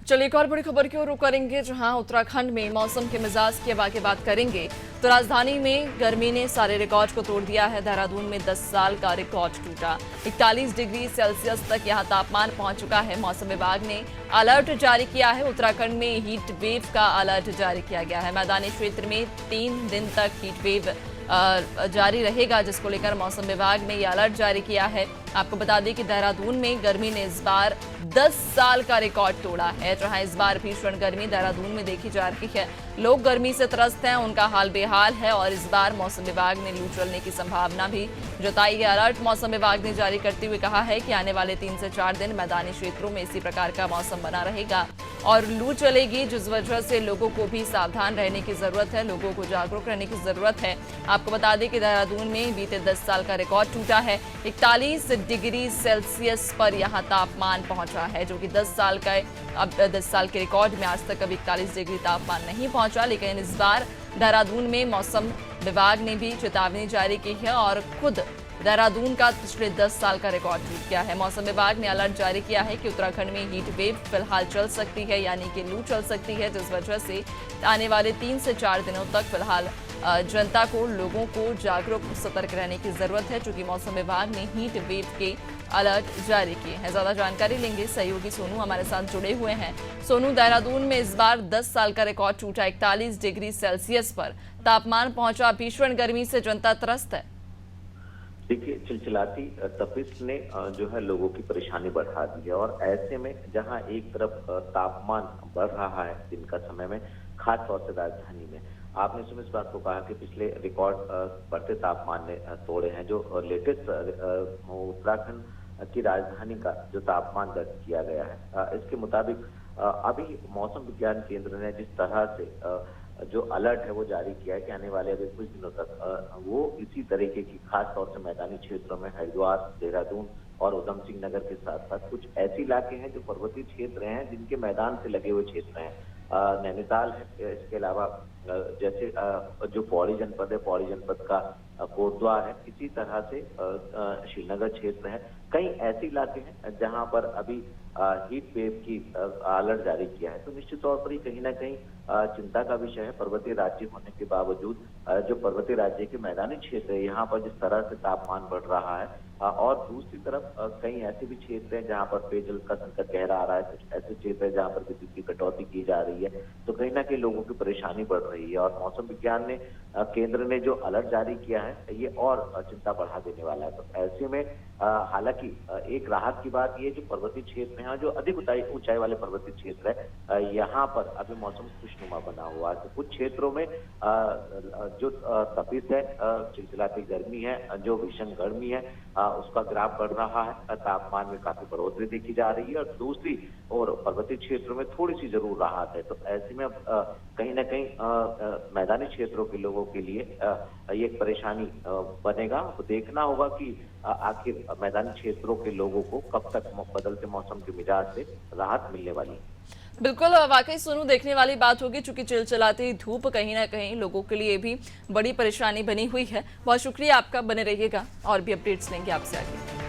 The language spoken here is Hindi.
चलिए एक और बड़ी खबर की ओर रुख करेंगे, जहां उत्तराखंड में मौसम के मिजाज की अब आगे बात करेंगे तो राजधानी में गर्मी ने सारे रिकॉर्ड को तोड़ दिया है। देहरादून में 10 साल का रिकॉर्ड टूटा। 41 डिग्री सेल्सियस तक यहां तापमान पहुंच चुका है। मौसम विभाग ने अलर्ट जारी किया है। उत्तराखंड में हीट वेव का अलर्ट जारी किया गया है। मैदानी क्षेत्र में 3 दिन तक हीट वेव जारी रहेगा, जिसको लेकर मौसम विभाग ने यह अलर्ट जारी किया है। आपको बता दें कि देहरादून में गर्मी ने इस बार 10 साल का रिकॉर्ड तोड़ा है, जहां इस बार भीषण गर्मी देहरादून में देखी जा रही है। लोग गर्मी से त्रस्त हैं, उनका हाल बेहाल है और इस बार मौसम विभाग ने लू चलने की संभावना भी जताई है। अलर्ट मौसम विभाग ने जारी करते हुए कहा है कि आने वाले 3 से 4 दिन मैदानी क्षेत्रों में इसी प्रकार का मौसम बना रहेगा और लू चलेगी, जिस वजह से लोगों को भी सावधान रहने की जरूरत है, लोगों को जागरूक रहने की जरूरत है। आपको बता दें कि देहरादून में बीते 10 साल का रिकॉर्ड टूटा है। 41 डिग्री सेल्सियस पर यहां तापमान पहुंचा है, जो कि 10 साल का अब 10 साल के रिकॉर्ड में आज तक कभी 41 डिग्री तापमान नहीं पहुंचा। लेकिन इस बार देहरादून में मौसम विभाग ने भी चेतावनी जारी की है और खुद देहरादून का पिछले 10 साल का रिकॉर्ड टूट गया है। मौसम विभाग ने अलर्ट जारी किया है कि उत्तराखंड में हीट वेव फिलहाल चल सकती है, यानी कि लू चल सकती है, जिस वजह से आने वाले 3 से 4 दिनों तक फिलहाल जनता को, लोगों को जागरूक सतर्क रहने की जरूरत है, चूंकि मौसम विभाग ने हीट वेव के अलर्ट जारी किए हैं। ज्यादा जानकारी लेंगे, सहयोगी सोनू हमारे साथ जुड़े हुए हैं। सोनू, देहरादून में इस बार 10 साल का रिकॉर्ड टूटा। 41 डिग्री सेल्सियस पर तापमान पहुंचा। भीषण गर्मी से जनता त्रस्त है। देखिए, चिलचिलाती तपिश ने जो है लोगों की परेशानी बढ़ा दी है और ऐसे में जहां एक तरफ तापमान बढ़ रहा है दिन का समय में, खास तौर से राजधानी में, आपने सुबह इस बात को कहा कि पिछले रिकॉर्ड बढ़ते तापमान ने तोड़े हैं। जो लेटेस्ट उत्तराखंड की राजधानी का जो तापमान दर्ज किया गया है, इसके मुताबिक अभी मौसम विज्ञान केंद्र ने जिस तरह से जो अलर्ट है वो जारी किया है कि आने वाले अभी कुछ दिनों तक वो इसी तरीके की, खास तौर से मैदानी क्षेत्रों में हरिद्वार, देहरादून और उधम सिंह नगर के साथ साथ कुछ ऐसे इलाके हैं जो पर्वतीय क्षेत्र हैं, जिनके मैदान से लगे हुए क्षेत्र हैं। नैनीताल है, इसके अलावा जैसे जो पौड़ी जनपद है, पौड़ी जनपद का कोटद्वार है, इसी तरह से श्रीनगर क्षेत्र है। कई ऐसे इलाके हैं जहां पर अभी हीट वेव की अलर्ट जारी किया है। तो निश्चित तौर पर ही कहीं ना कहीं चिंता का विषय है। पर्वतीय राज्य होने के बावजूद जो पर्वतीय राज्य के मैदानी क्षेत्र है, यहाँ पर जिस तरह से तापमान बढ़ रहा है और दूसरी तरफ कई ऐसे भी क्षेत्र हैं जहाँ पर पेयजल का संकट गहरा आ रहा है। कुछ ऐसे क्षेत्र है जहाँ पर विद्युत की कटौती की जा रही है, तो कहीं ना कहीं लोगों की परेशानी बढ़ रही है। और मौसम विज्ञान ने, केंद्र ने जो अलर्ट जारी किया है, ये और चिंता बढ़ा देने वाला है। तो ऐसे में हालांकि एक राहत की बात ये, जो पर्वतीय क्षेत्र है, जो अधिक ऊंचाई वाले पर्वतीय क्षेत्र है, यहाँ पर अभी मौसम खुशनुमा बना हुआ है। तो कुछ क्षेत्रों में जो तपिश है, चिलचिलाती गर्मी है, जो भीषण गर्मी है, उसका ग्राफ बढ़ रहा है। तापमान में काफी बढ़ोतरी देखी जा रही है और दूसरी और पर्वतीय क्षेत्रों में थोड़ी सी जरूर राहत है। तो ऐसे में कहीं ना कहीं मैदानी क्षेत्रों के लोगों के लिए ये एक परेशानी बनेगा। तो देखना होगा कि आखिर मैदानी क्षेत्रों के लोगों को कब तक बदलते मौसम के मिजाज से राहत मिलने वाली है। बिल्कुल, वाकई सोनू, देखने वाली बात होगी, चूंकि चिलचिलाती धूप कहीं ना कहीं लोगों के लिए भी बड़ी परेशानी बनी हुई है। बहुत शुक्रिया आपका, बने रहिएगा और भी अपडेट्स लेंगे आपसे आगे।